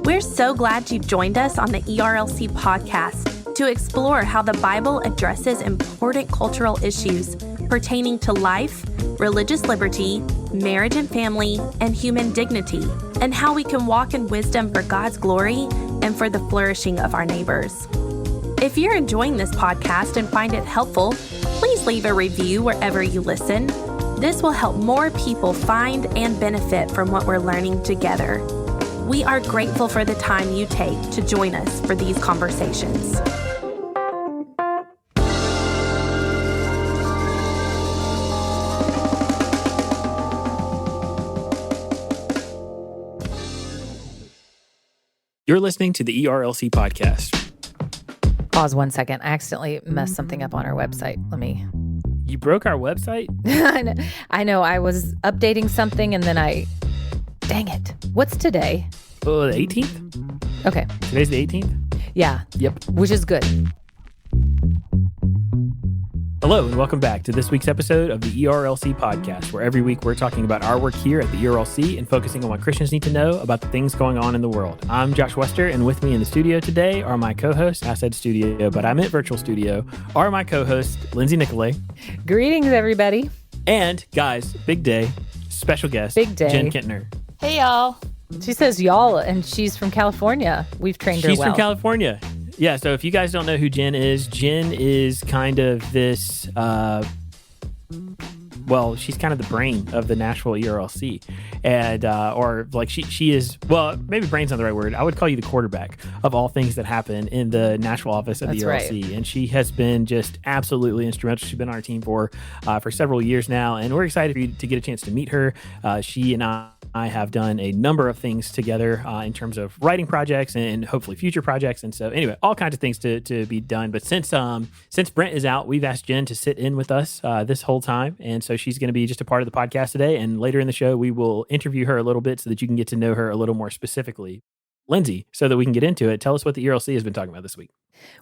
We're so glad you've joined us on the ERLC podcast to explore how the Bible addresses important cultural issues pertaining to life, religious liberty, marriage and family, and human dignity, and how we can walk in wisdom for God's glory and for the flourishing of our neighbors. If you're enjoying this podcast and find it helpful, please leave a review wherever you listen. This will help more people find and benefit from what we're learning together. We are grateful for the time you take to join us for these conversations. You're listening to the ERLC podcast. Pause 1 second. I accidentally messed something up on our website. You broke our website? I know. I was updating something and then dang it. What's today? Oh, the 18th? Okay. Today's the 18th? Yeah. Yep. Which is good. Hello, and welcome back to this week's episode of the ERLC podcast, where every week we're talking about our work here at the ERLC and focusing on what Christians need to know about the things going on in the world. I'm Josh Wester, and with me in the studio today are my co-hosts. I said studio, but I meant virtual studio, are my co-hosts, Lindsay Nicolay. Greetings, everybody. And, guys, big day, special guest, Big day. Jenn Kintner. Hey, y'all. She says y'all, and she's from California. We've trained her well. She's from California. Yeah, so if you guys don't know who Jenn is kind of this, she's kind of the brain of the Nashville ERLC. And, or like she is, well, maybe brain's not the right word. I would call you the quarterback of all things that happen in the Nashville office of the ERLC. Right. And she has been just absolutely instrumental. She's been on our team for several years now, and we're excited for you to get a chance to meet her. She and I have done a number of things together in terms of writing projects and hopefully future projects. And so anyway, all kinds of things to be done. But since Brent is out, we've asked Jenn to sit in with us this whole time. And so she's going to be just a part of the podcast today. And later in the show, we will interview her a little bit so that you can get to know her a little more specifically. Lindsay, so that we can get into it, tell us what the ERLC has been talking about this week.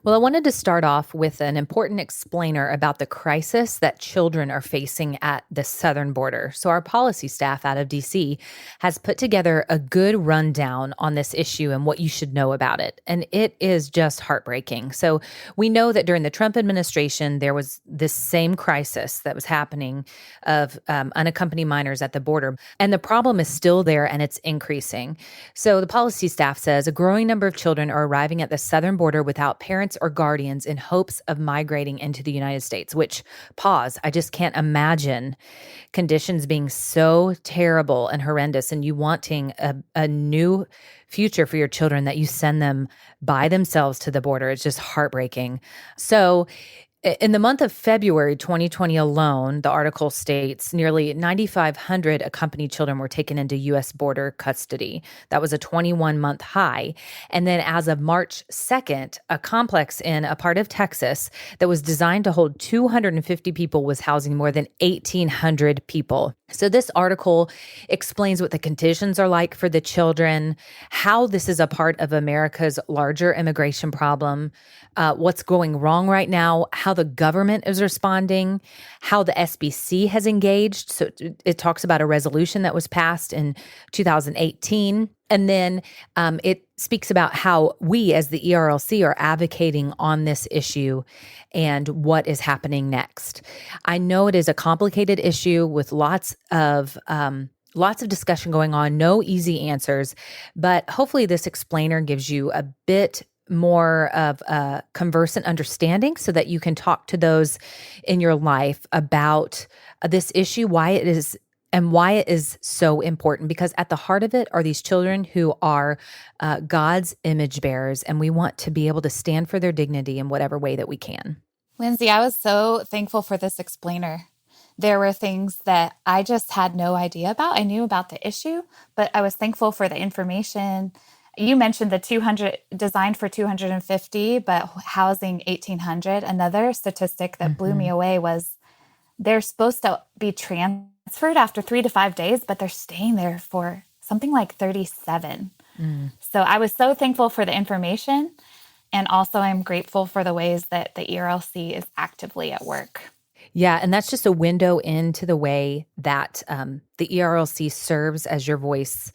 Well, I wanted to start off with an important explainer about the crisis that children are facing at the southern border. So our policy staff out of DC has put together a good rundown on this issue and what you should know about it. And it is just heartbreaking. So we know that during the Trump administration, there was this same crisis that was happening of unaccompanied minors at the border. And the problem is still there and it's increasing. So the policy staff says a growing number of children are arriving at the southern border without parents or guardians in hopes of migrating into the United States, which, I just can't imagine conditions being so terrible and horrendous and you wanting a new future for your children that you send them by themselves to the border. It's just heartbreaking. So in the month of February 2020 alone, the article states nearly 9,500 accompanied children were taken into U.S. border custody. That was a 21-month high. And then as of March 2nd, a complex in a part of Texas that was designed to hold 250 people was housing more than 1,800 people. So this article explains what the conditions are like for the children, how this is a part of America's larger immigration problem, what's going wrong right now, how the government is responding, how the SBC has engaged. So it talks about a resolution that was passed in 2018. And then it speaks about how we as the ERLC are advocating on this issue and what is happening next. I know it is a complicated issue with lots of discussion going on, no easy answers, but hopefully this explainer gives you a bit more of a conversant understanding so that you can talk to those in your life about this issue, why it is so important, because at the heart of it are these children who are God's image bearers, and we want to be able to stand for their dignity in whatever way that we can. Lindsay, I was so thankful for this explainer. There were things that I just had no idea about. I knew about the issue, but I was thankful for the information. You mentioned the 200 designed for 250, but housing 1,800. Another statistic that blew me away was they're supposed to be transferred after 3 to 5 days, but they're staying there for something like 37. So I was so thankful for the information. And also I'm grateful for the ways that the ERLC is actively at work. Yeah, and that's just a window into the way that the ERLC serves as your voice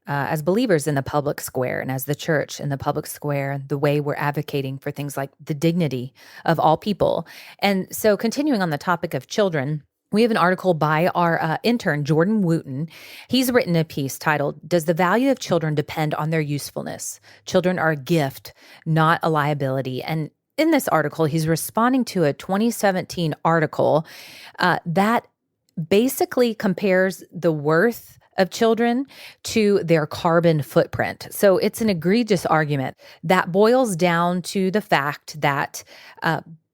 as believers in the public square and as the church in the public square, the way we're advocating for things like the dignity of all people. And so continuing on the topic of children, we have an article by our intern, Jordan Wooten. He's written a piece titled, "Does the Value of Children Depend on Their Usefulness? Children are a gift, not a liability." And in this article, he's responding to a 2017 article that basically compares the worth of children to their carbon footprint. So it's an egregious argument that boils down to the fact that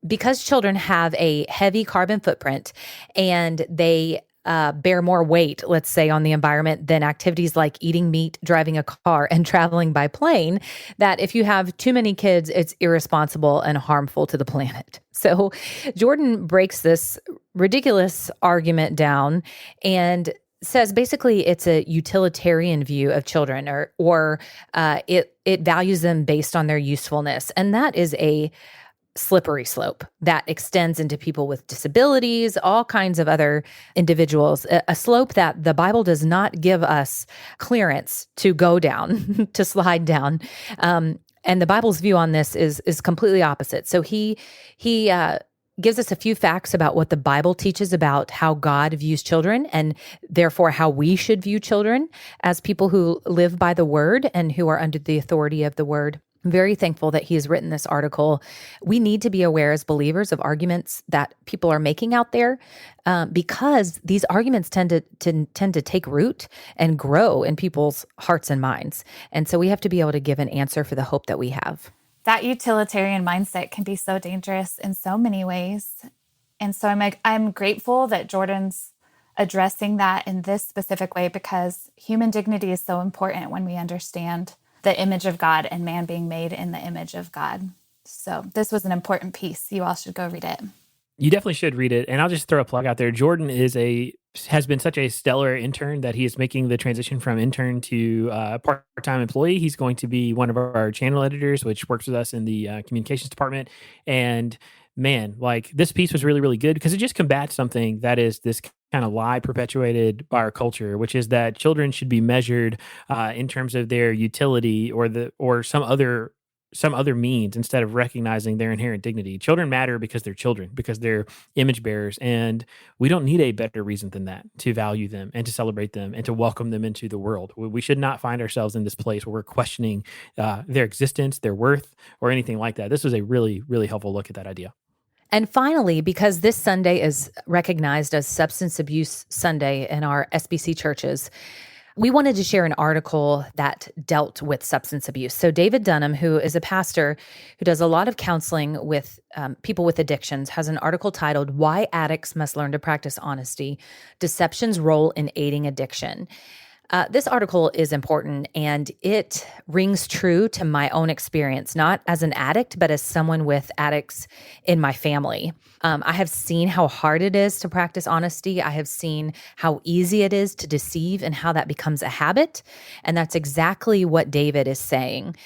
because children have a heavy carbon footprint and they bear more weight, let's say, on the environment than activities like eating meat, driving a car, and traveling by plane, that if you have too many kids, it's irresponsible and harmful to the planet. So Jordan breaks this ridiculous argument down and says basically it's a utilitarian view of children, or it values them based on their usefulness. And that is a slippery slope that extends into people with disabilities, all kinds of other individuals, a slope that the Bible does not give us clearance to go down, to slide down. And the Bible's view on this is completely opposite. So he gives us a few facts about what the Bible teaches about how God views children, and therefore how we should view children as people who live by the word and who are under the authority of the word. I'm very thankful that he has written this article. We need to be aware as believers of arguments that people are making out there, because these arguments tend to take root and grow in people's hearts and minds. And so we have to be able to give an answer for the hope that we have. That utilitarian mindset can be so dangerous in so many ways. And so I'm grateful that Jordan's addressing that in this specific way, because human dignity is so important when we understand the image of God and man being made in the image of God. So this was an important piece. You all should go read it. You definitely should read it. And I'll just throw a plug out there. Jordan has been such a stellar intern that he is making the transition from intern to part-time employee. He's going to be one of our channel editors, which works with us in the communications department. And man, like, this piece was really, really good because it just combats something that is this kind of lie perpetuated by our culture, which is that children should be measured in terms of their utility or some other means, instead of recognizing their inherent dignity. Children matter because they're children, because they're image bearers, and we don't need a better reason than that to value them and to celebrate them and to welcome them into the world. We should not find ourselves in this place where we're questioning their existence, their worth, or anything like that. This was a really, really helpful look at that idea. And finally, because this Sunday is recognized as Substance Abuse Sunday in our SBC churches, we wanted to share an article that dealt with substance abuse. So David Dunham, who is a pastor who does a lot of counseling with people with addictions, has an article titled, "Why Addicts Must Learn to Practice Honesty: Deception's Role in Aiding Addiction." This article is important, and it rings true to my own experience, not as an addict, but as someone with addicts in my family. I have seen how hard it is to practice honesty. I have seen how easy it is to deceive and how that becomes a habit. And that's exactly what David is saying.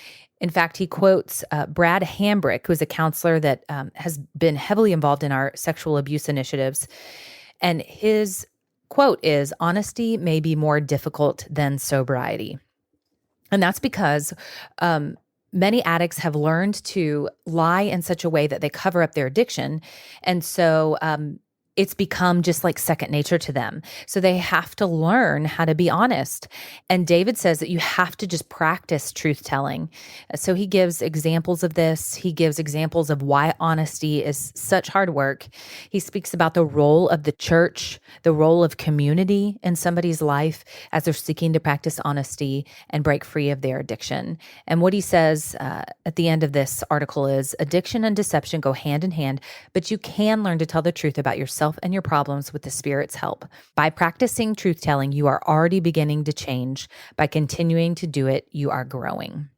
In fact, he quotes Brad Hambrick, who's a counselor that has been heavily involved in our sexual abuse initiatives. And his quote is, "Honesty may be more difficult than sobriety." And that's because many addicts have learned to lie in such a way that they cover up their addiction. And so it's become just like second nature to them. So they have to learn how to be honest. And David says that you have to just practice truth-telling. So he gives examples of this. He gives examples of why honesty is such hard work. He speaks about the role of the church, the role of community in somebody's life as they're seeking to practice honesty and break free of their addiction. And what he says at the end of this article is, addiction and deception go hand in hand, but you can learn to tell the truth about yourself and your problems with the Spirit's help. By practicing truth-telling, you are already beginning to change. By continuing to do it, you are growing.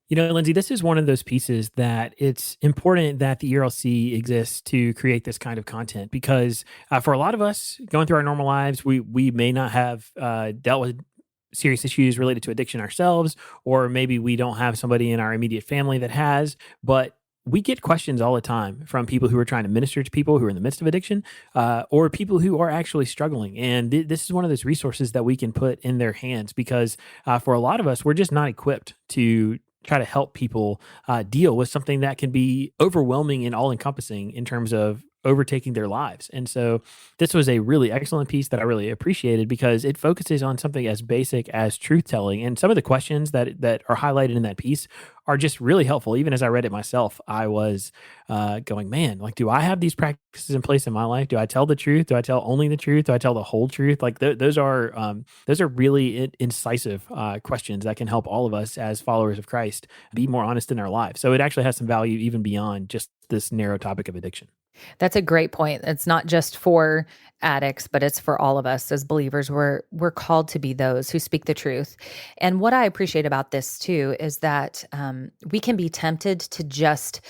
You know, Lindsay, this is one of those pieces that it's important that the ERLC exists to create this kind of content, because for a lot of us going through our normal lives, we may not have dealt with serious issues related to addiction ourselves, or maybe we don't have somebody in our immediate family that has, but we get questions all the time from people who are trying to minister to people who are in the midst of addiction, or people who are actually struggling. And this is one of those resources that we can put in their hands because for a lot of us, we're just not equipped to try to help people deal with something that can be overwhelming and all-encompassing in terms of overtaking their lives. And so this was a really excellent piece that I really appreciated because it focuses on something as basic as truth telling. And some of the questions that are highlighted in that piece are just really helpful. Even as I read it myself, I was going, man, like, do I have these practices in place in my life? Do I tell the truth? Do I tell only the truth? Do I tell the whole truth? Like those are really incisive questions that can help all of us as followers of Christ be more honest in our lives. So it actually has some value even beyond just this narrow topic of addiction. That's a great point. It's not just for addicts, but it's for all of us as believers. We're called to be those who speak the truth. And what I appreciate about this too is that we can be tempted to just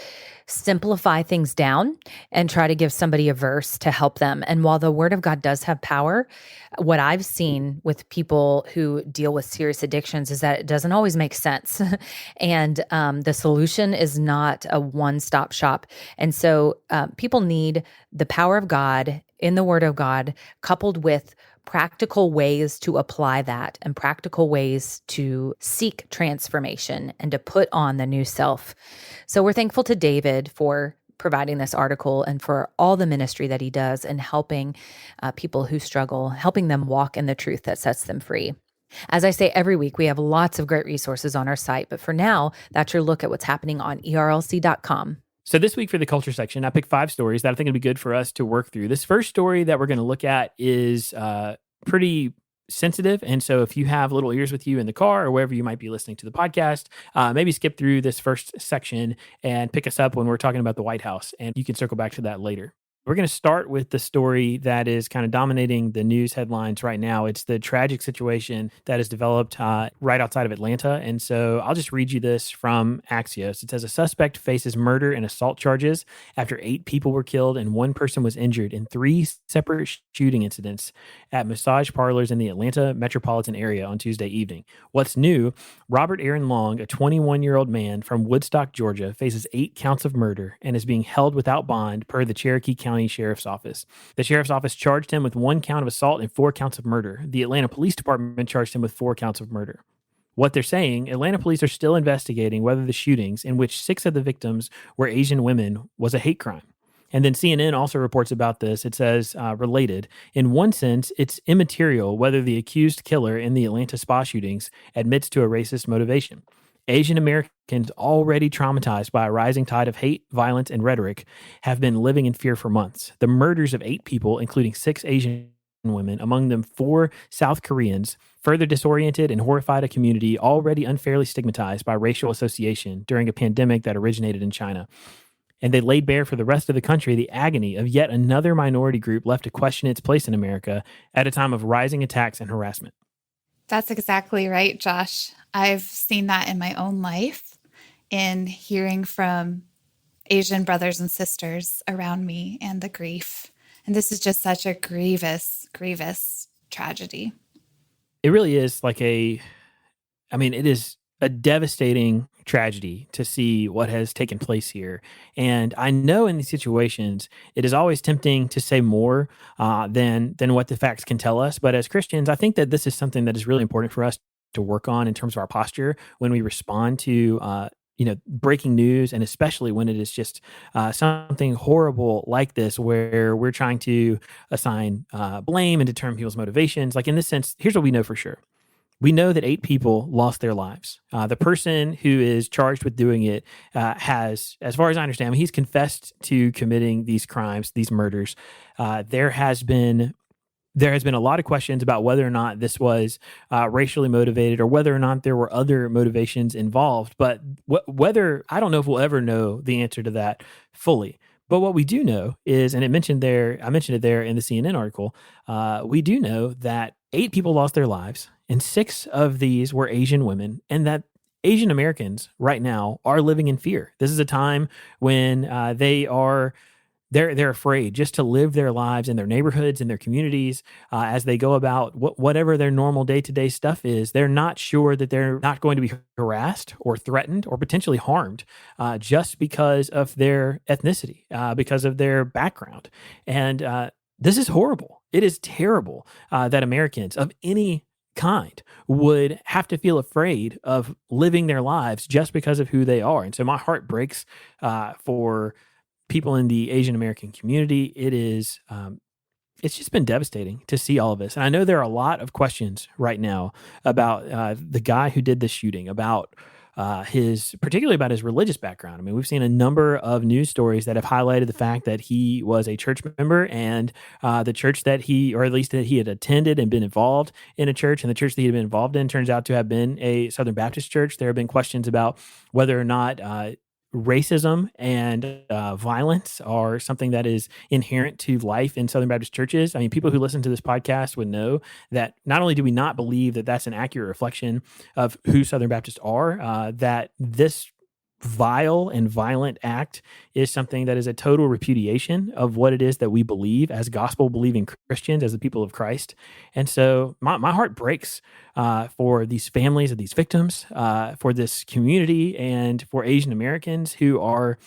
simplify things down and try to give somebody a verse to help them. And while the Word of God does have power, what I've seen with people who deal with serious addictions is that it doesn't always make sense. And the solution is not a one-stop shop. And so people need the power of God in the Word of God, coupled with practical ways to apply that and practical ways to seek transformation and to put on the new self. So we're thankful to David for providing this article and for all the ministry that he does in helping people who struggle, helping them walk in the truth that sets them free. As I say every week, we have lots of great resources on our site, but for now, that's your look at what's happening on ERLC.com. So this week for the culture section, I picked 5 stories that I think would be good for us to work through. This first story that we're going to look at is pretty sensitive. And so if you have little ears with you in the car or wherever you might be listening to the podcast, maybe skip through this first section and pick us up when we're talking about the White House. And you can circle back to that later. We're going to start with the story that is kind of dominating the news headlines right now. It's the tragic situation that has developed right outside of Atlanta. And so I'll just read you this from Axios. It says a suspect faces murder and assault charges after 8 people were killed and 1 person was injured in 3 separate shooting incidents at massage parlors in the Atlanta metropolitan area on Tuesday evening. What's new, Robert Aaron Long, a 21-year-old man from Woodstock, Georgia, faces 8 counts of murder and is being held without bond per the Cherokee County Sheriff's Office. The Sheriff's Office charged him with 1 count of assault and 4 counts of murder. The Atlanta Police Department charged him with 4 counts of murder. What they're saying, Atlanta police are still investigating whether the shootings, in which 6 of the victims were Asian women, was a hate crime. And then CNN also reports about this. It says, related, in one sense, it's immaterial whether the accused killer in the Atlanta spa shootings admits to a racist motivation. Asian Americans, already traumatized by a rising tide of hate, violence, and rhetoric, have been living in fear for months. The murders of 8 people, including 6 Asian women, among them 4 South Koreans, further disoriented and horrified a community already unfairly stigmatized by racial association during a pandemic that originated in China. And they laid bare for the rest of the country the agony of yet another minority group left to question its place in America at a time of rising attacks and harassment. That's exactly right, Josh. I've seen that in my own life in hearing from Asian brothers and sisters around me and the grief. And this is just such a grievous, grievous tragedy. It really is it is a devastating tragedy to see what has taken place here. And I know in these situations, it is always tempting to say more than what the facts can tell us. But as Christians, I think that this is something that is really important for us to work on in terms of our posture when we respond to breaking news, and especially when it is just something horrible like this, where we're trying to assign blame and determine people's motivations. Like in this sense, here's what we know for sure. We know that 8 people lost their lives. The person who is charged with doing it has, as far as I understand, he's confessed to committing these crimes, these murders. There has been a lot of questions about whether or not this was racially motivated or whether or not there were other motivations involved. But I don't know if we'll ever know the answer to that fully. But what we do know is, and I mentioned it there in the CNN article, we do know that 8 people lost their lives, and 6 of these were Asian women, and that Asian Americans right now are living in fear. This is a time when they are they're afraid just to live their lives in their neighborhoods, in their communities, as they go about whatever their normal day-to-day stuff is. They're not sure that they're not going to be harassed or threatened or potentially harmed just because of their ethnicity, because of their background. And this is horrible. It is terrible that Americans of any kind would have to feel afraid of living their lives just because of who they are. And so my heart breaks for people in the Asian American community. It is, it's just been devastating to see all of this. And I know there are a lot of questions right now about the guy who did the shooting, about particularly about his religious background. I mean, we've seen a number of news stories that have highlighted the fact that he was a church member, and the church that or at least that he had attended and been involved in a church, and the church that he had been involved in turns out to have been a Southern Baptist church. There have been questions about whether or not racism and violence are something that is inherent to life in Southern Baptist churches. I mean, people who listen to this podcast would know that not only do we not believe that that's an accurate reflection of who Southern Baptists are, that this vile and violent act is something that is a total repudiation of what it is that we believe as gospel-believing Christians, as the people of Christ. And so my heart breaks for these families of these victims, for this community, and for Asian Americans who are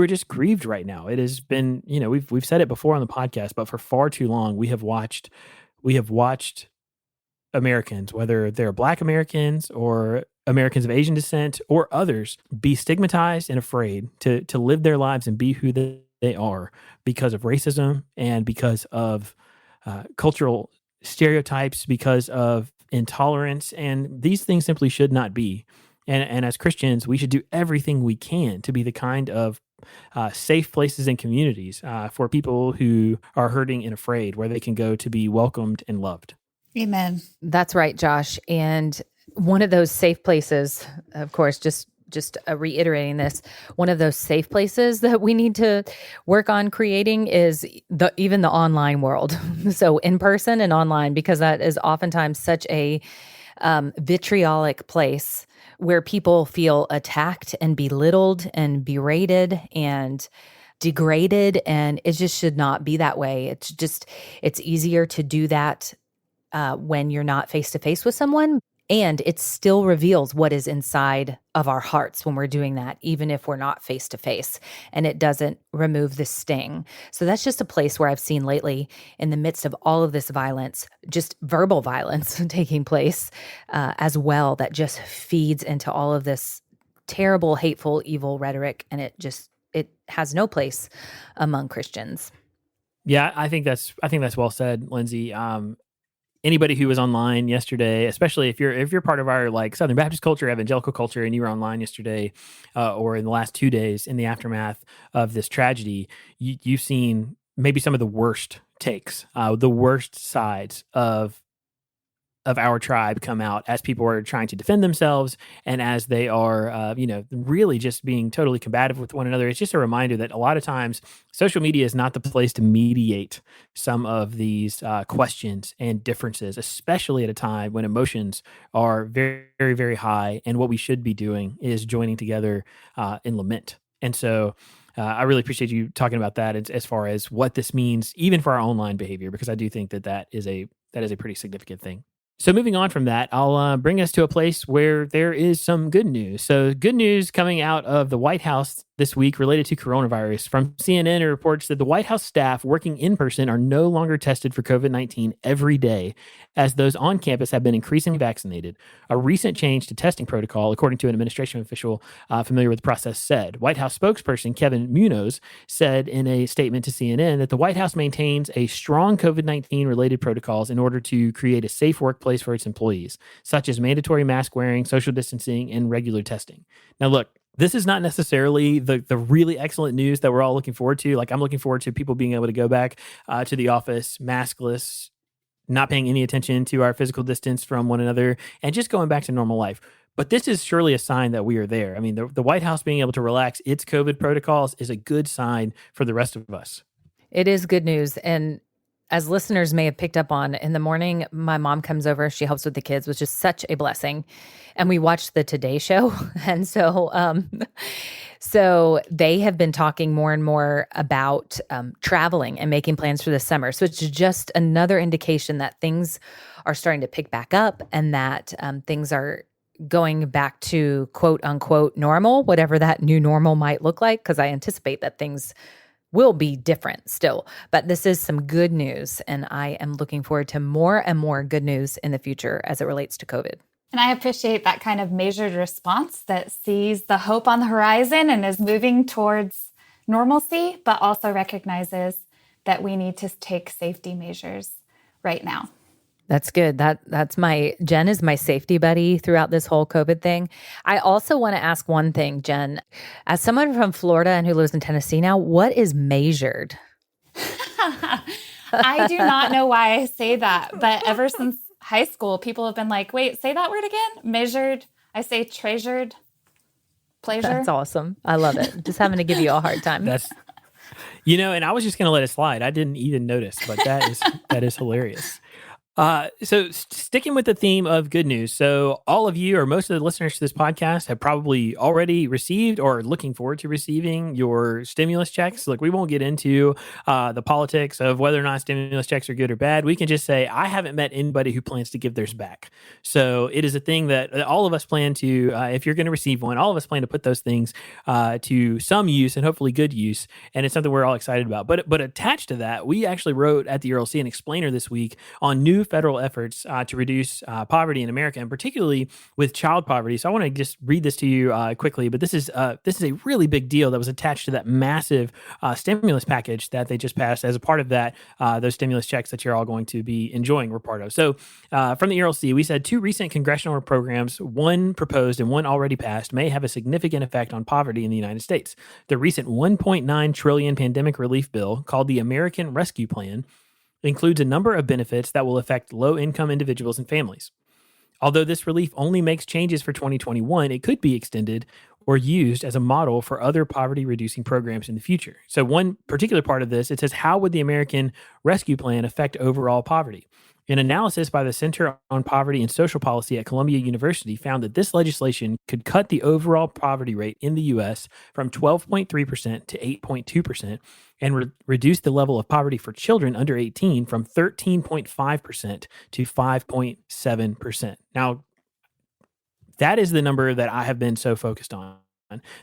just grieved right now. It has been, we've said it before on the podcast, but for far too long we have watched Americans, whether they're Black Americans or Americans of Asian descent or others, be stigmatized and afraid to live their lives and be who they are because of racism and because of cultural stereotypes, because of intolerance. And these things simply should not be. And as Christians, we should do everything we can to be the kind of safe places and communities for people who are hurting and afraid, where they can go to be welcomed and loved. Amen. That's right, Josh. And one of those safe places, of course, just reiterating this, one of those safe places that we need to work on creating is even the online world. So in person and online, because that is oftentimes such a vitriolic place where people feel attacked and belittled and berated and degraded. And it just should not be that way. It's easier to do that when you're not face to face with someone. And it still reveals what is inside of our hearts when we're doing that, even if we're not face to face, and it doesn't remove the sting. So that's just a place where I've seen lately, in the midst of all of this violence, just verbal violence taking place as well, that just feeds into all of this terrible, hateful, evil rhetoric. And it has no place among Christians. Yeah, I think that's well said, Lindsay. Anybody who was online yesterday, especially if you're part of our like Southern Baptist culture, evangelical culture, and you were online yesterday or in the last 2 days in the aftermath of this tragedy, you've seen maybe some of the worst takes, the worst sides of our tribe come out as people are trying to defend themselves and as they are, really just being totally combative with one another. It's just a reminder that a lot of times social media is not the place to mediate some of these questions and differences, especially at a time when emotions are very, very, very high. And what we should be doing is joining together in lament. And so I really appreciate you talking about that as far as what this means, even for our online behavior, because I do think that is a pretty significant thing. So moving on from that, I'll bring us to a place where there is some good news. So good news coming out of the White House this week related to coronavirus. From CNN, it reports that the White House staff working in person are no longer tested for COVID-19 every day, as those on campus have been increasingly vaccinated. A recent change to testing protocol, according to an administration official familiar with the process, said. White House spokesperson Kevin Munoz said in a statement to CNN that the White House maintains a strong COVID-19 related protocols in order to create a safe workplace for its employees, such as mandatory mask wearing, social distancing, and regular testing. Now, look, this is not necessarily the really excellent news that we're all looking forward to. Like, I'm looking forward to people being able to go back to the office maskless, not paying any attention to our physical distance from one another, and just going back to normal life. But this is surely a sign that we are there. I mean, the White House being able to relax its COVID protocols is a good sign for the rest of us. It is good news. And as listeners may have picked up on, in the morning, my mom comes over. She helps with the kids, which is such a blessing. And we watched the Today Show. And so So they have been talking more and more about traveling and making plans for the summer. So it's just another indication that things are starting to pick back up and that things are going back to quote unquote normal, whatever that new normal might look like, because I anticipate that things will be different still. But this is some good news, and I am looking forward to more and more good news in the future as it relates to COVID. And I appreciate that kind of measured response that sees the hope on the horizon and is moving towards normalcy, but also recognizes that we need to take safety measures right now. That's good. That's Jenn is my safety buddy throughout this whole COVID thing. I also want to ask one thing, Jenn. As someone from Florida and who lives in Tennessee now, what is measured? I do not know why I say that, but ever since high school, people have been like, wait, say that word again? Measured. I say treasured. Pleasure. That's awesome. I love it. Just having to give you a hard time. And I was just going to let it slide. I didn't even notice, but that is hilarious. So sticking with the theme of good news. So all of you or most of the listeners to this podcast have probably already received or looking forward to receiving your stimulus checks. Look, we won't get into the politics of whether or not stimulus checks are good or bad. We can just say, I haven't met anybody who plans to give theirs back. So it is a thing that all of us plan to, if you're going to receive one, all of us plan to put those things to some use and hopefully good use. And it's something we're all excited about. But attached to that, we actually wrote at the ERLC an explainer this week on new federal efforts to reduce poverty in America, and particularly with child poverty. So I want to just read this to you quickly, but this is a really big deal that was attached to that massive stimulus package that they just passed as a part of that, those stimulus checks that you're all going to be enjoying were part of. So from the ERLC, we said 2 recent congressional programs, one proposed and one already passed, may have a significant effect on poverty in the United States. The recent $1.9 trillion pandemic relief bill, called the American Rescue Plan, includes a number of benefits that will affect low-income individuals and families. Although this relief only makes changes for 2021, it could be extended or used as a model for other poverty-reducing programs in the future. So one particular part of this, it says, how would the American Rescue Plan affect overall poverty? An analysis by the Center on Poverty and Social Policy at Columbia University found that this legislation could cut the overall poverty rate in the U.S. from 12.3% to 8.2% and reduce the level of poverty for children under 18 from 13.5% to 5.7%. Now, that is the number that I have been so focused on,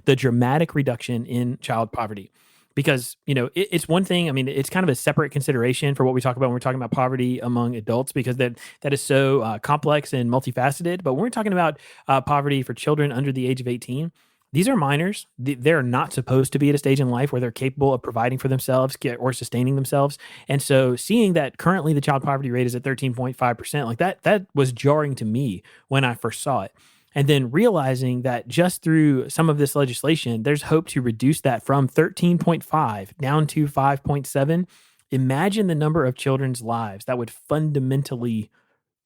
the dramatic reduction in child poverty. Because, it's one thing, it's kind of a separate consideration for what we talk about when we're talking about poverty among adults, because that is so complex and multifaceted. But when we're talking about poverty for children under the age of 18, these are minors. They're not supposed to be at a stage in life where they're capable of providing for themselves or sustaining themselves. And so seeing that currently the child poverty rate is at 13.5%, like that was jarring to me when I first saw it. And then realizing that just through some of this legislation, there's hope to reduce that from 13.5 down to 5.7. Imagine the number of children's lives that would fundamentally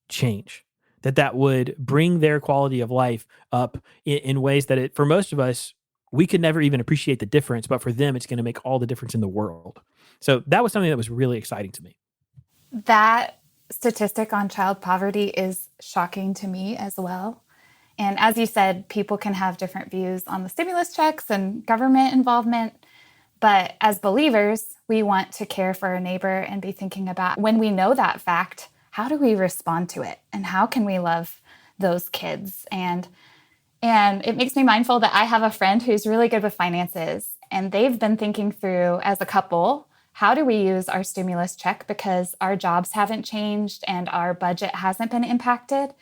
change, that would bring their quality of life up in ways that for most of us, we could never even appreciate the difference, but for them, it's going to make all the difference in the world. So that was something that was really exciting to me. That statistic on child poverty is shocking to me as well. And as you said, people can have different views on the stimulus checks and government involvement. But as believers, we want to care for our neighbor and be thinking about, when we know that fact, how do we respond to it? And how can we love those kids? And it makes me mindful that I have a friend who's really good with finances. And they've been thinking through, as a couple, how do we use our stimulus check because our jobs haven't changed and our budget hasn't been impacted?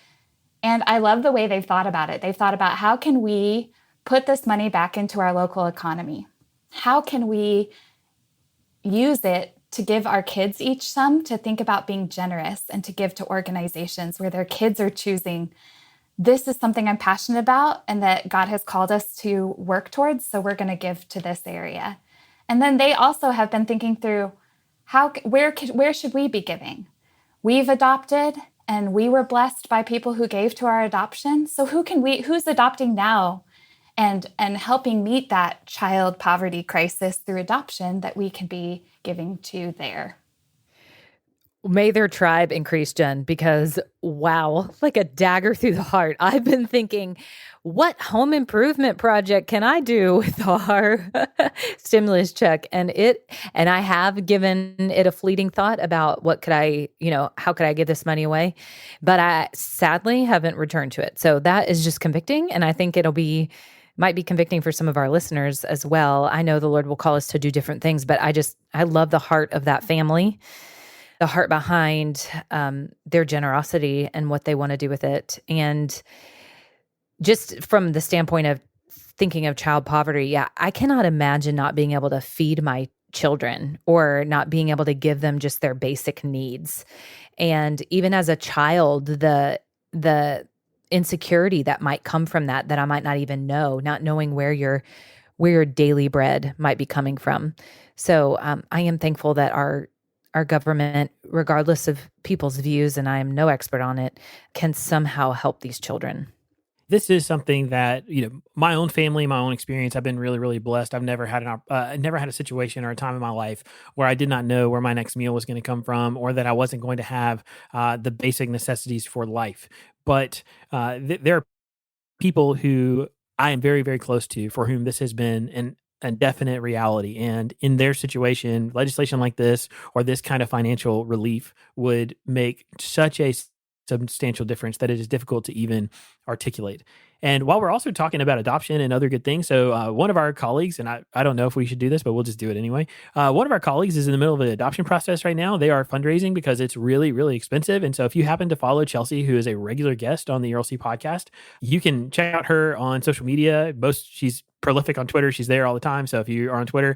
And I love the way they've thought about it. They've thought about, how can we put this money back into our local economy? How can we use it to give our kids each some, to think about being generous and to give to organizations where their kids are choosing, this is something I'm passionate about and that God has called us to work towards, so we're going to give to this area. And then they also have been thinking through, where should we be giving? We've adopted, and we were blessed by people who gave to our adoption. So who's adopting now and helping meet that child poverty crisis through adoption that we can be giving to there? May their tribe increase, Jen, because wow, like a dagger through the heart. I've been thinking, what home improvement project can I do with our stimulus check? And I have given it a fleeting thought about how could I give this money away? But I sadly haven't returned to it. So that is just convicting. And I think might be convicting for some of our listeners as well. I know the Lord will call us to do different things, but I love the heart of that family, the heart behind their generosity and what they want to do with it. And just from the standpoint of thinking of child poverty, I cannot imagine not being able to feed my children or not being able to give them just their basic needs. And even as a child, the insecurity that might come from that I might not even know, not knowing where your daily bread might be coming from. So I am thankful that our government, regardless of people's views, and I am no expert on it, can somehow help these children. This is something that, my own family, my own experience, I've been really, really blessed. I've never had a situation or a time in my life where I did not know where my next meal was going to come from, or that I wasn't going to have the basic necessities for life. But there are people who I am very, very close to for whom this has been a definite reality. And in their situation, legislation like this or this kind of financial relief would make such a substantial difference that it is difficult to even articulate. And while we're also talking about adoption and other good things, so one of our colleagues, and I don't know if we should do this, but we'll just do it anyway. One of our colleagues is in the middle of an adoption process right now. They are fundraising because it's really, really expensive. And so if you happen to follow Chelsea, who is a regular guest on the ERLC podcast, you can check out her on social media. She's prolific on Twitter. She's there all the time. So if you are on Twitter,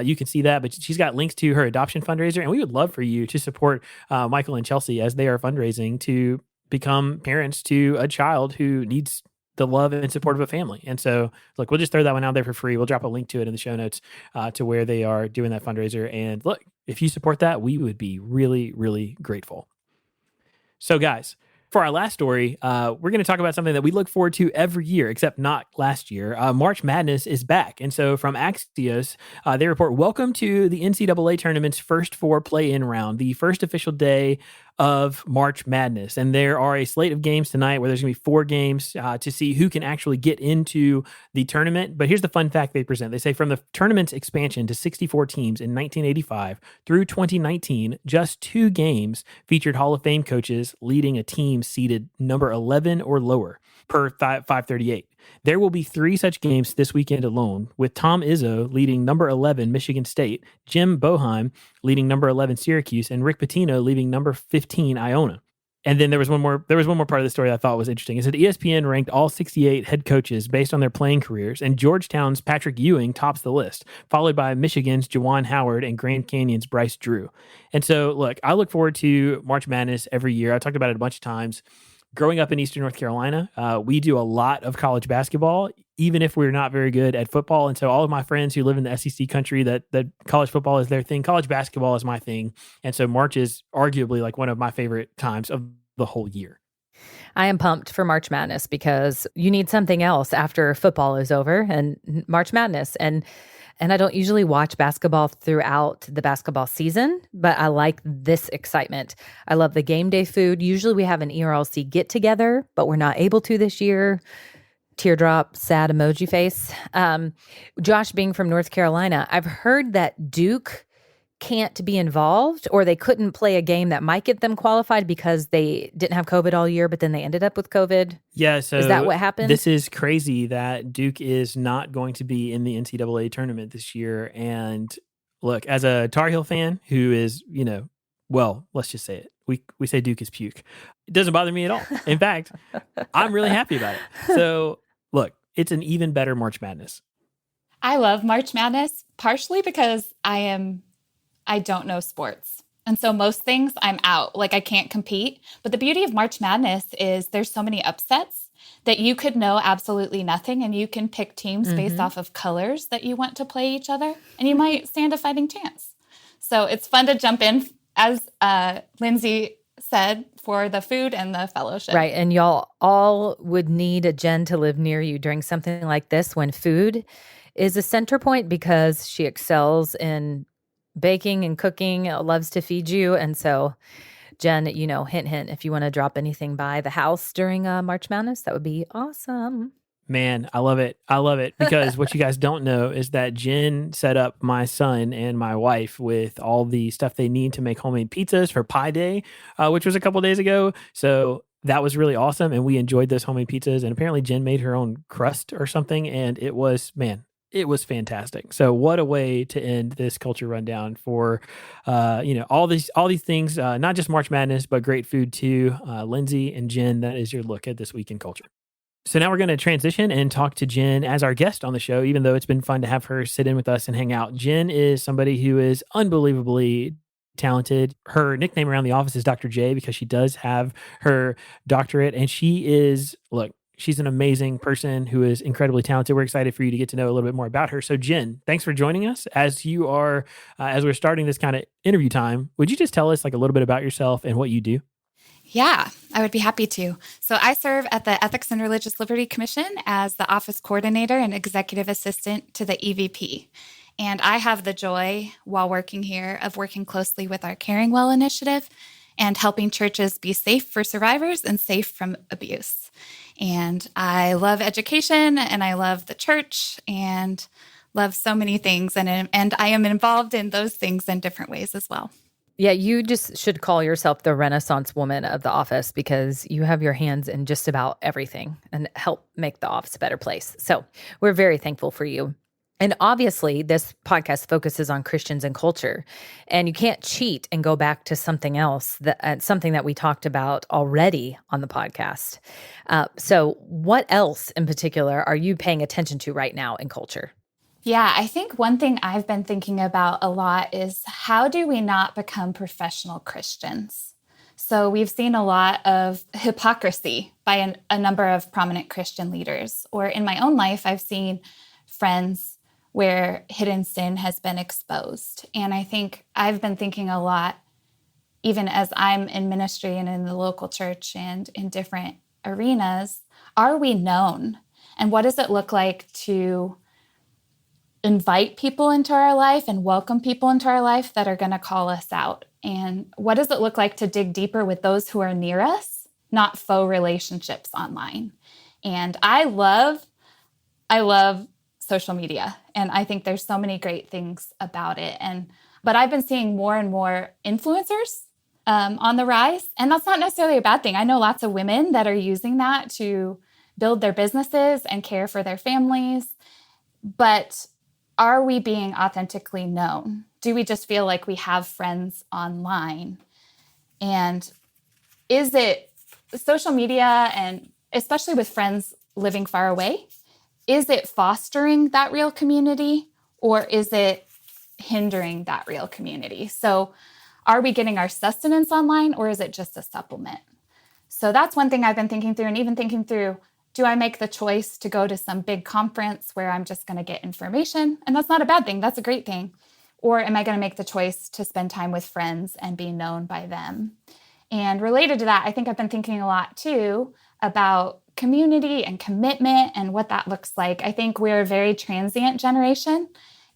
you can see that. But she's got links to her adoption fundraiser. And we would love for you to support Michael and Chelsea as they are fundraising to become parents to a child who needs the love and support of a family. And so, look, we'll just throw that one out there for free. We'll drop a link to it in the show notes to where they are doing that fundraiser. And look, if you support that, we would be really, really grateful. So guys, for our last story, we're going to talk about something that we look forward to every year, except not last year. March Madness is back. And so from Axios, they report, welcome to the NCAA tournament's first four play-in round, the first official day of March Madness. And there are a slate of games tonight where there's going to be 4 games to see who can actually get into the tournament. But here's the fun fact they present. They say from the tournament's expansion to 64 teams in 1985 through 2019, just 2 games featured Hall of Fame coaches leading a team seeded number 11 or lower per 538. There will be 3 such games this weekend alone, with Tom Izzo leading number 11 Michigan State, Jim Boeheim leading number 11 Syracuse, and Rick Pitino leading number 15 Iona. And then there was one more part of the story I thought was interesting. It said ESPN ranked all 68 head coaches based on their playing careers, and Georgetown's Patrick Ewing tops the list, followed by Michigan's Juwan Howard and Grand Canyon's Bryce Drew. And so, look, I look forward to March Madness every year. I talked about it a bunch of times. Growing up in Eastern North Carolina, we do a lot of college basketball, even if we're not very good at football. And so all of my friends who live in the SEC country, that college football is their thing. College basketball is my thing. And so March is arguably like one of my favorite times of the whole year. I am pumped for March Madness because you need something else after football is over and March Madness. And I don't usually watch basketball throughout the basketball season, but I like this excitement. I love the game day food. Usually we have an ERLC get together, but we're not able to this year. Teardrop, sad emoji face. Josh, being from North Carolina, I've heard that Duke can't be involved, or they couldn't play a game that might get them qualified because they didn't have COVID all year, but then they ended up with COVID. Yeah, so is that what happened? This is crazy that Duke is not going to be in the NCAA tournament this year. And look, as a Tar Heel fan who is, well, let's just say it. We say Duke is puke. It doesn't bother me at all. In fact, I'm really happy about it. So look, it's an even better March Madness. I love March Madness, partially because I don't know sports. And so most things I'm out, like I can't compete. But the beauty of March Madness is there's so many upsets that you could know absolutely nothing, and you can pick teams based off of colors that you want to play each other, and you might stand a fighting chance. So it's fun to jump in, as Lindsay said, for the food and the fellowship. Right. And y'all all would need a Jenn to live near you during something like this when food is a center point, because she excels in baking and cooking, loves to feed you. And so, Jenn, hint, hint, if you want to drop anything by the house during March Madness, that would be awesome. Man, I love it. I love it because what you guys don't know is that Jenn set up my son and my wife with all the stuff they need to make homemade pizzas for Pi Day, which was a couple days ago. So that was really awesome. And we enjoyed those homemade pizzas. And apparently Jenn made her own crust or something. And it was, man, it was fantastic. So what a way to end this culture rundown for, all these things, not just March Madness, but great food too. Lindsay and Jenn, that is your look at this week in culture. So now we're going to transition and talk to Jenn as our guest on the show, even though it's been fun to have her sit in with us and hang out. Jenn is somebody who is unbelievably talented. Her nickname around the office is Dr. J because she does have her doctorate, and she's an amazing person who is incredibly talented. We're excited for you to get to know a little bit more about her. So Jenn, thanks for joining us. As we're starting this kind of interview time, would you just tell us a little bit about yourself and what you do? Yeah, I would be happy to. So I serve at the Ethics and Religious Liberty Commission as the office coordinator and executive assistant to the EVP. And I have the joy while working here of working closely with our Caring Well initiative and helping churches be safe for survivors and safe from abuse. And I love education and I love the church and love so many things. And I am involved in those things in different ways as well. Yeah, you just should call yourself the Renaissance woman of the office because you have your hands in just about everything and help make the office a better place. So we're very thankful for you. And obviously, this podcast focuses on Christians and culture, and you can't cheat and go back to something else, something that we talked about already on the podcast. So what else in particular are you paying attention to right now in culture? Yeah, I think one thing I've been thinking about a lot is how do we not become professional Christians? So we've seen a lot of hypocrisy by a number of prominent Christian leaders. Or in my own life, I've seen friends where hidden sin has been exposed. And I think I've been thinking a lot, even as I'm in ministry and in the local church and in different arenas, are we known? And what does it look like to invite people into our life and welcome people into our life that are going to call us out? And what does it look like to dig deeper with those who are near us, not faux relationships online? And I love social media, and I think there's so many great things about it. But I've been seeing more and more influencers on the rise, and that's not necessarily a bad thing. I know lots of women that are using that to build their businesses and care for their families, but are we being authentically known? Do we just feel like we have friends online? And is it social media, and especially with friends living far away, is it fostering that real community or is it hindering that real community? So are we getting our sustenance online or is it just a supplement? So that's one thing I've been thinking through, and even thinking through, do I make the choice to go to some big conference where I'm just going to get information? And that's not a bad thing. That's a great thing. Or am I going to make the choice to spend time with friends and be known by them? And related to that, I think I've been thinking a lot too about community and commitment and what that looks like. I think we're a very transient generation.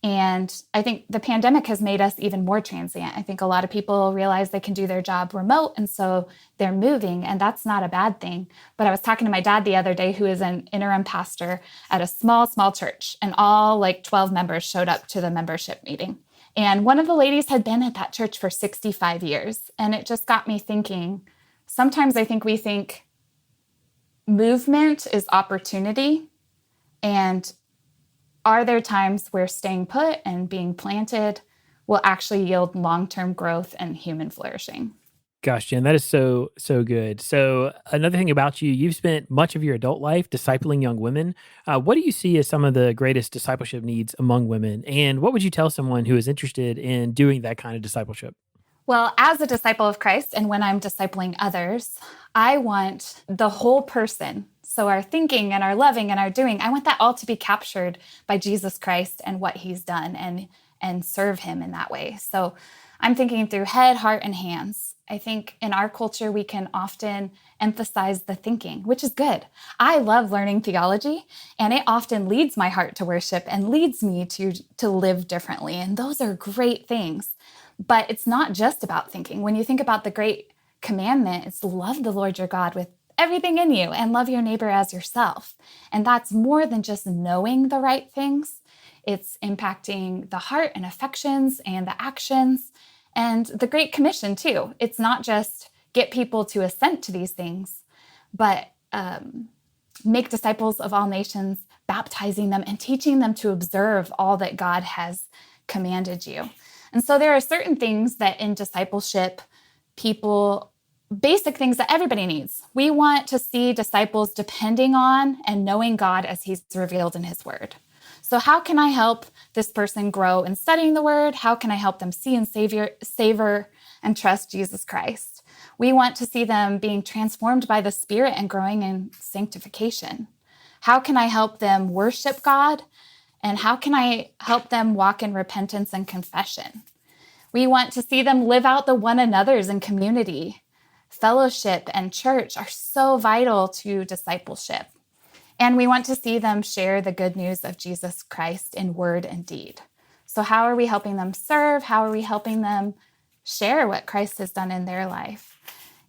And I think the pandemic has made us even more transient. I think a lot of people realize they can do their job remote, and so they're moving, and that's not a bad thing. But I was talking to my dad the other day, who is an interim pastor at a small church, and all 12 members showed up to the membership meeting. And one of the ladies had been at that church for 65 years. And it just got me thinking, sometimes I think we think movement is opportunity, and are there times where staying put and being planted will actually yield long-term growth and human flourishing? Gosh, Jenn, that is so good. So another thing about you, you've spent much of your adult life discipling young women. What do you see as some of the greatest discipleship needs among women? And what would you tell someone who is interested in doing that kind of discipleship? Well, as a disciple of Christ, and when I'm discipling others, I want the whole person. So our thinking and our loving and our doing, I want that all to be captured by Jesus Christ and what he's done, and serve him in that way. So I'm thinking through head, heart, and hands. I think in our culture, we can often emphasize the thinking, which is good. I love learning theology, and it often leads my heart to worship and leads me to live differently. And those are great things. But it's not just about thinking. When you think about the great commandment, it's love the Lord your God with everything in you and love your neighbor as yourself. And that's more than just knowing the right things. It's impacting the heart and affections and the actions. And the Great Commission, too. It's not just get people to assent to these things, but make disciples of all nations, baptizing them and teaching them to observe all that God has commanded you. And so there are certain things that in discipleship, basic things that everybody needs. We want to see disciples depending on and knowing God as he's revealed in his word. So how can I help this person grow in studying the word? How can I help them see and savor and trust Jesus Christ? We want to see them being transformed by the Spirit and growing in sanctification. How can I help them worship God? And how can I help them walk in repentance and confession? We want to see them live out the one another's in community. Fellowship and church are so vital to discipleship. And we want to see them share the good news of Jesus Christ in word and deed. So how are we helping them serve? How are we helping them share what Christ has done in their life?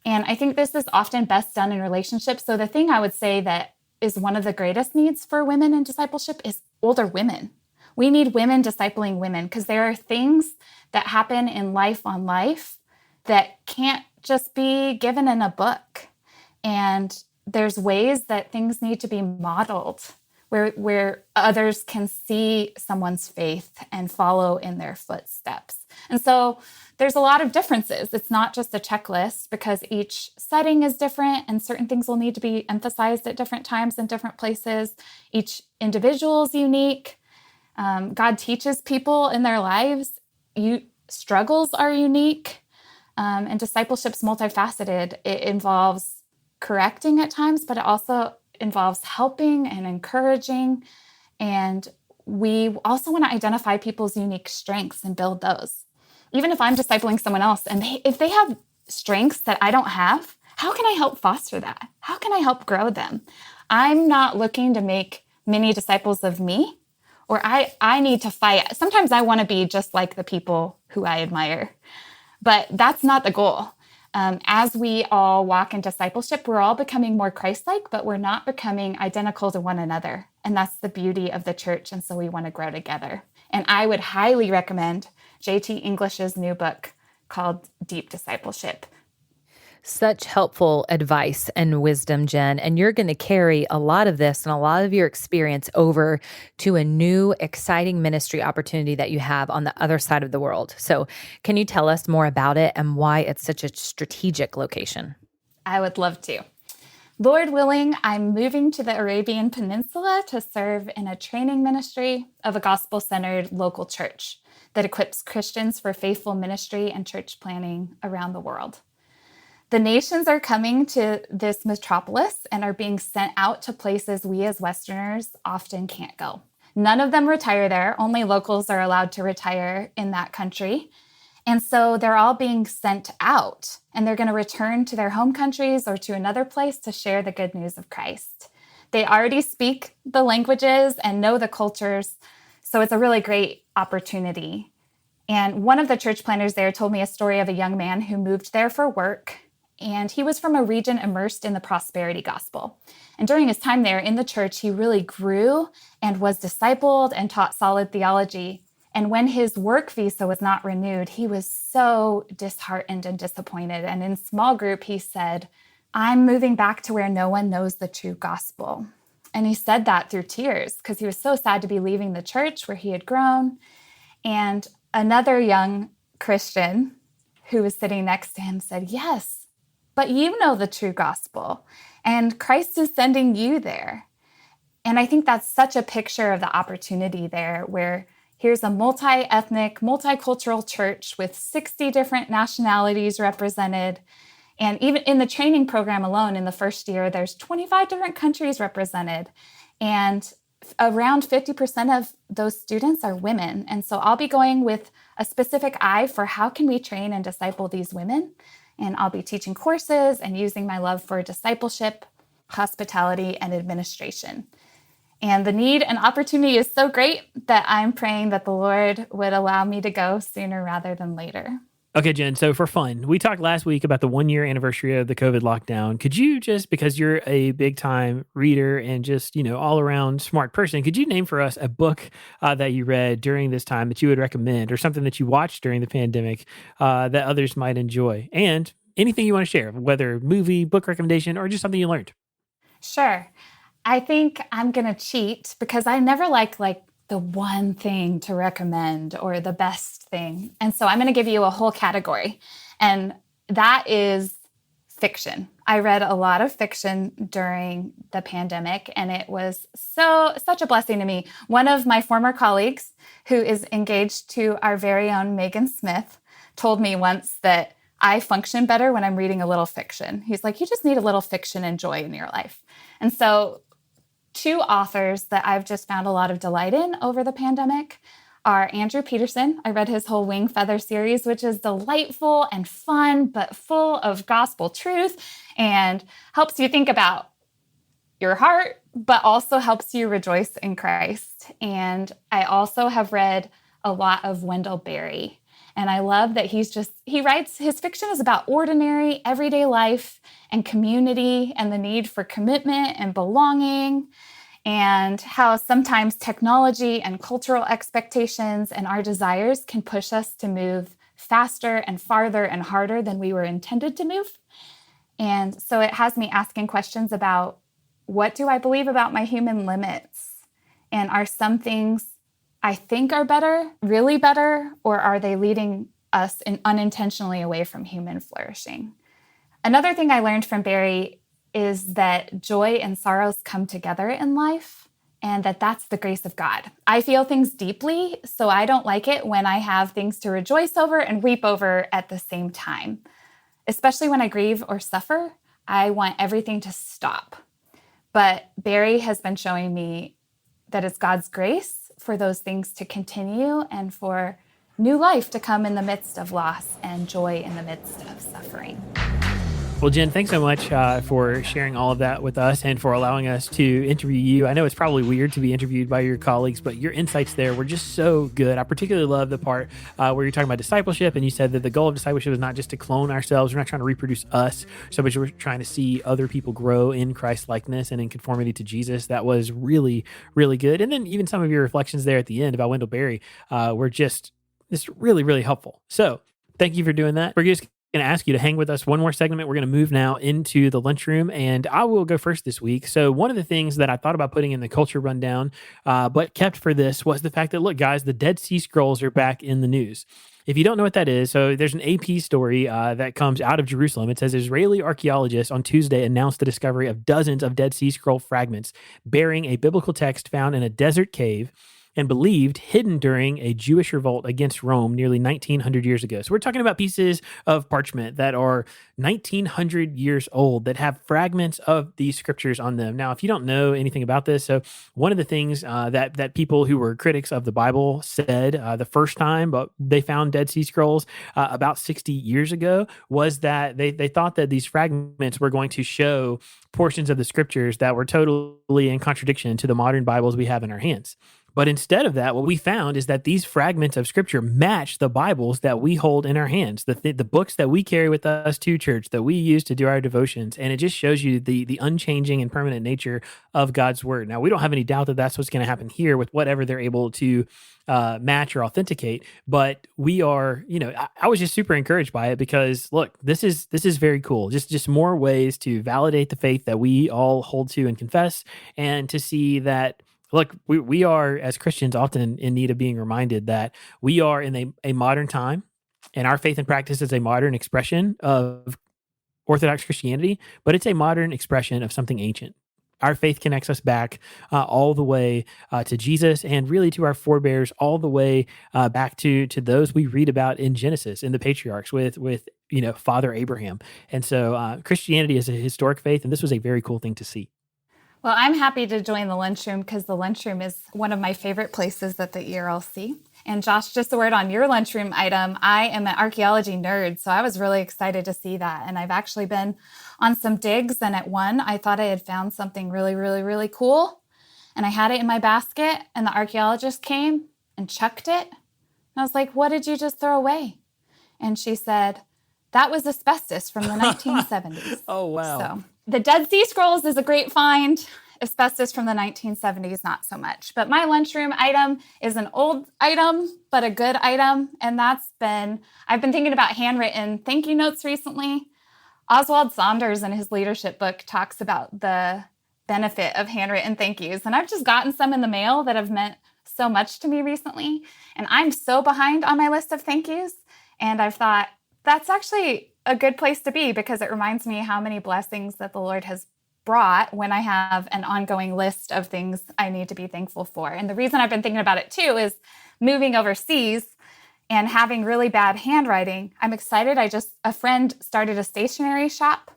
And I think this is often best done in relationships. So the thing I would say that is one of the greatest needs for women in discipleship is older women. We need women discipling women because there are things that happen in life on life that can't just be given in a book. And there's ways that things need to be modeled where others can see someone's faith and follow in their footsteps. And so there's a lot of differences. It's not just a checklist because each setting is different and certain things will need to be emphasized at different times in different places. Each individual is unique. God teaches people in their lives. Struggles are unique. And discipleship's multifaceted. It involves correcting at times, but it also involves helping and encouraging. And we also want to identify people's unique strengths and build those. Even if I'm discipling someone else and if they have strengths that I don't have, how can I help foster that? How can I help grow them? I'm not looking to make many disciples of me, or I need to fight. Sometimes I want to be just like the people who I admire, but that's not the goal. As we all walk in discipleship, we're all becoming more Christ-like, but we're not becoming identical to one another. And that's the beauty of the church. And so we want to grow together. And I would highly recommend J.T. English's new book called Deep Discipleship. Such helpful advice and wisdom, Jenn. And you're going to carry a lot of this and a lot of your experience over to a new, exciting ministry opportunity that you have on the other side of the world. So can you tell us more about it and why it's such a strategic location? I would love to. Lord willing, I'm moving to the Arabian Peninsula to serve in a training ministry of a gospel-centered local church that equips Christians for faithful ministry and church planning around the world. The nations are coming to this metropolis and are being sent out to places we as Westerners often can't go. None of them retire there. Only locals are allowed to retire in that country. And so they're all being sent out, and they're going to return to their home countries or to another place to share the good news of Christ. They already speak the languages and know the cultures, so it's a really great opportunity. And one of the church planners there told me a story of a young man who moved there for work. And he was from a region immersed in the prosperity gospel. And during his time there in the church, he really grew and was discipled and taught solid theology. And when his work visa was not renewed, he was so disheartened and disappointed. And in small group, he said, I'm moving back to where no one knows the true gospel. And he said that through tears because he was so sad to be leaving the church where he had grown. And another young Christian who was sitting next to him said, yes, but you know the true gospel, and Christ is sending you there. And I think that's such a picture of the opportunity there, where here's a multi-ethnic, multicultural church with 60 different nationalities represented. And even in the training program alone, in the first year, there's 25 different countries represented. And around 50% of those students are women. And so I'll be going with a specific eye for how can we train and disciple these women And I'll be teaching courses and using my love for discipleship, hospitality, and administration. And the need and opportunity is so great that I'm praying that the Lord would allow me to go sooner rather than later. Okay, Jen, so for fun, we talked last week about the 1-year anniversary of the COVID lockdown. Could you just, because you're a big time reader and just, all around smart person, could you name for us a book that you read during this time that you would recommend, or something that you watched during the pandemic that others might enjoy? And anything you want to share, whether movie, book recommendation, or just something you learned. Sure. I think I'm going to cheat because I never like the one thing to recommend or the best thing. And so I'm going to give you a whole category. And that is fiction. I read a lot of fiction during the pandemic, and it was such a blessing to me. One of my former colleagues, who is engaged to our very own Megan Smith, told me once that I function better when I'm reading a little fiction. He's like, you just need a little fiction and joy in your life. And so 2 authors that I've just found a lot of delight in over the pandemic are Andrew Peterson. I read his whole Wing Feather series, which is delightful and fun, but full of gospel truth and helps you think about your heart, but also helps you rejoice in Christ. And I also have read a lot of Wendell Berry. And I love that he writes, his fiction is about ordinary, everyday life and community and the need for commitment and belonging, and how sometimes technology and cultural expectations and our desires can push us to move faster and farther and harder than we were intended to move. And so it has me asking questions about, what do I believe about my human limits? And are some things I think are better, really better, or are they leading us unintentionally away from human flourishing? Another thing I learned from Barry is that joy and sorrows come together in life, and that's the grace of God. I feel things deeply, so I don't like it when I have things to rejoice over and weep over at the same time. Especially when I grieve or suffer, I want everything to stop. But Barry has been showing me that it's God's grace for those things to continue and for new life to come in the midst of loss and joy in the midst of suffering. Well, Jen, thanks so much for sharing all of that with us and for allowing us to interview you. I know it's probably weird to be interviewed by your colleagues, but your insights there were just so good. I particularly love the part where you're talking about discipleship, and you said that the goal of discipleship is not just to clone ourselves. We're not trying to reproduce us, so much we're trying to see other people grow in Christ likeness and in conformity to Jesus. That was really, really good. And then even some of your reflections there at the end about Wendell Berry were just really, really helpful. So thank you for doing that. We're just going to ask you to hang with us one more segment. We're going to move now into the lunchroom, and I will go first this week. So one of the things that I thought about putting in the culture rundown, but kept for this, was the fact that, look, guys, the Dead Sea Scrolls are back in the news. If you don't know what that is, so there's an AP story that comes out of Jerusalem. It says Israeli archaeologists on Tuesday announced the discovery of dozens of Dead Sea Scroll fragments bearing a biblical text found in a desert cave and believed hidden during a Jewish revolt against Rome nearly 1,900 years ago. So we're talking about pieces of parchment that are 1,900 years old that have fragments of these scriptures on them. Now, if you don't know anything about this, so one of the things that people who were critics of the Bible said the first time but they found Dead Sea Scrolls about 60 years ago was that they thought that these fragments were going to show portions of the scriptures that were totally in contradiction to the modern Bibles we have in our hands. But instead of that, what we found is that these fragments of scripture match the Bibles that we hold in our hands, the books that we carry with us to church, that we use to do our devotions. And it just shows you the unchanging and permanent nature of God's word. Now, we don't have any doubt that that's what's going to happen here with whatever they're able to match or authenticate. But we are, I was just super encouraged by it because, look, this is very cool. Just more ways to validate the faith that we all hold to and confess, and to see that, look, we are, as Christians, often in need of being reminded that we are in a modern time, and our faith and practice is a modern expression of Orthodox Christianity, but it's a modern expression of something ancient. Our faith connects us back all the way to Jesus, and really to our forebears, all the way back to those we read about in Genesis, in the patriarchs with Father Abraham. And so Christianity is a historic faith, and this was a very cool thing to see. Well, I'm happy to join the Lunchroom because the Lunchroom is one of my favorite places at the ERLC. And Josh, just a word on your Lunchroom item. I am an archaeology nerd, so I was really excited to see that. And I've actually been on some digs, and at one, I thought I had found something really, really, really cool. And I had it in my basket, and the archaeologist came and chucked it. And I was like, what did you just throw away? And she said, that was asbestos from the 1970s. Oh, wow. So the Dead Sea Scrolls is a great find. Asbestos from the 1970s, not so much. But my Lunchroom item is an old item, but a good item. And I've been thinking about handwritten thank you notes recently. Oswald Saunders in his leadership book talks about the benefit of handwritten thank yous. And I've just gotten some in the mail that have meant so much to me recently. And I'm so behind on my list of thank yous. And I've thought that's actually a good place to be because it reminds me how many blessings that the Lord has brought when I have an ongoing list of things I need to be thankful for. And the reason I've been thinking about it too is moving overseas and having really bad handwriting. I'm excited. A friend started a stationery shop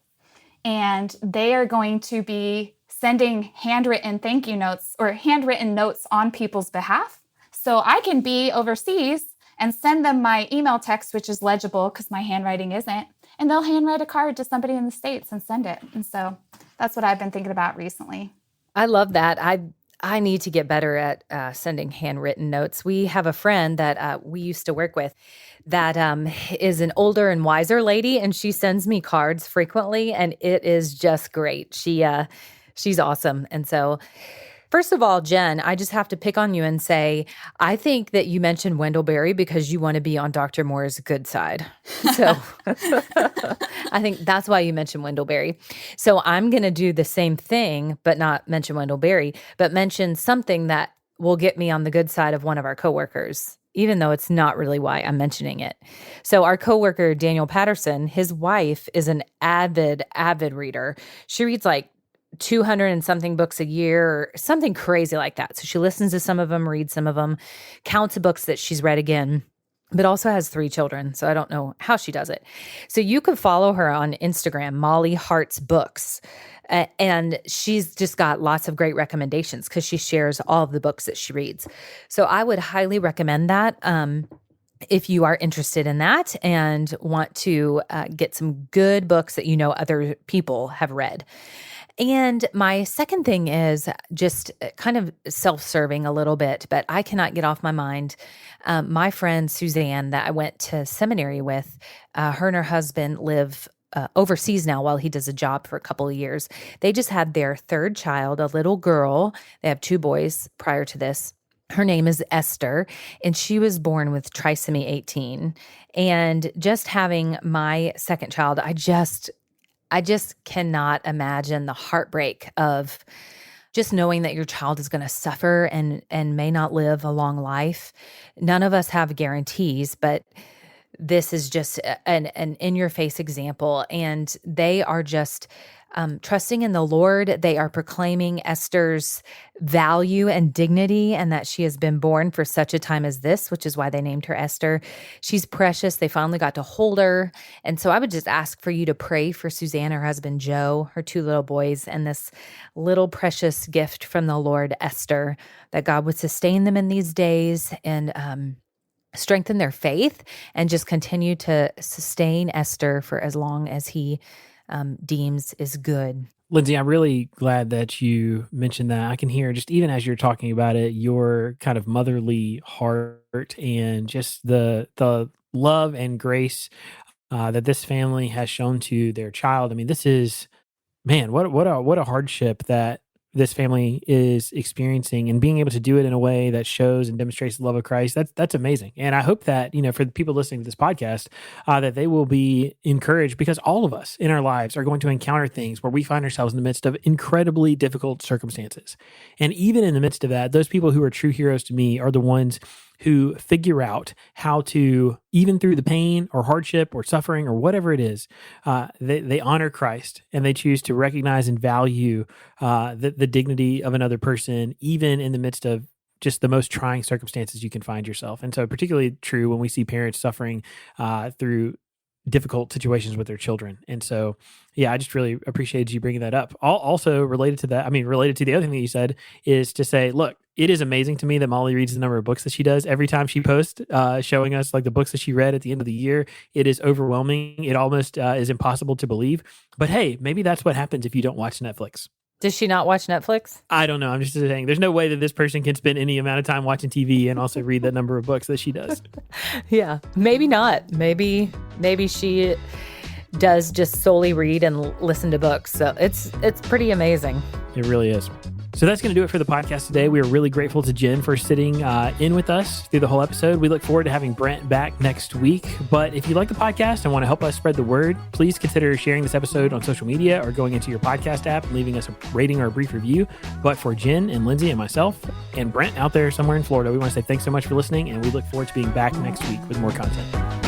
and they are going to be sending handwritten thank you notes or handwritten notes on people's behalf. So I can be overseas and send them my email text, which is legible because my handwriting isn't, and they'll handwrite a card to somebody in the States and send it. And so that's what I've been thinking about recently. I love that. I need to get better at sending handwritten notes. We have a friend that we used to work with that is an older and wiser lady, and she sends me cards frequently, and it is just great. She's awesome. And so first of all, Jenn, I just have to pick on you and say, I think that you mentioned Wendellberry because you want to be on Dr. Moore's good side. So I think that's why you mentioned Wendellberry. So I'm going to do the same thing, but not mention Wendellberry, but mention something that will get me on the good side of one of our coworkers, even though it's not really why I'm mentioning it. So our coworker, Daniel Patterson, his wife is an avid reader. She reads like 200 and something books a year or something crazy like that. So she listens to some of them, reads some of them, counts the books that she's read again, but also has 3 children. So I don't know how she does it. So you could follow her on Instagram, Molly Hart's Books. And she's just got lots of great recommendations because she shares all of the books that she reads. So I would highly recommend that. If you are interested in that and want to get some good books that you know other people have read. And my second thing is just kind of self-serving a little bit, but I cannot get off my mind. My friend Suzanne that I went to seminary with, her and her husband live overseas now while he does a job for a couple of years. They just had their 3rd child, a little girl. They have 2 boys prior to this. Her name is Esther, and she was born with trisomy 18. And just having my 2nd child, I just cannot imagine the heartbreak of just knowing that your child is going to suffer and may not live a long life. None of us have guarantees, but this is just an in-your-face example. And they are just trusting in the Lord. They are proclaiming Esther's value and dignity and that she has been born for such a time as this, which is why they named her Esther. She's precious. They finally got to hold her. And so I would just ask for you to pray for Suzanne, her husband, Joe, her 2 little boys, and this little precious gift from the Lord, Esther, that God would sustain them in these days and strengthen their faith and just continue to sustain Esther for as long as he deems is good. Lindsay, I'm really glad that you mentioned that. I can hear just even as you're talking about it, your kind of motherly heart and just the love and grace that this family has shown to their child. I mean, this is, man, what a hardship that this family is experiencing, and being able to do it in a way that shows and demonstrates the love of Christ. That's amazing. And I hope that, for the people listening to this podcast, that they will be encouraged, because all of us in our lives are going to encounter things where we find ourselves in the midst of incredibly difficult circumstances. And even in the midst of that, those people who are true heroes to me are the ones who figure out how to, even through the pain or hardship or suffering or whatever it is, they honor Christ, and they choose to recognize and value the dignity of another person, even in the midst of just the most trying circumstances you can find yourself. And so particularly true when we see parents suffering through difficult situations with their children. And so, yeah, I just really appreciated you bringing that up. Also related to that, related to the other thing that you said is to say, look, it is amazing to me that Molly reads the number of books that she does. Every time she posts, showing us like the books that she read at the end of the year, it is overwhelming. It almost is impossible to believe. But hey, maybe that's what happens if you don't watch Netflix. Does she not watch Netflix? I don't know. I'm just saying there's no way that this person can spend any amount of time watching TV and also read the number of books that she does. Yeah, maybe not. Maybe she does just solely read and listen to books. So it's pretty amazing. It really is. So that's going to do it for the podcast today. We are really grateful to Jenn for sitting in with us through the whole episode. We look forward to having Brent back next week. But if you like the podcast and want to help us spread the word, please consider sharing this episode on social media or going into your podcast app and leaving us a rating or a brief review. But for Jenn and Lindsay and myself and Brent out there somewhere in Florida, we want to say thanks so much for listening, and we look forward to being back next week with more content.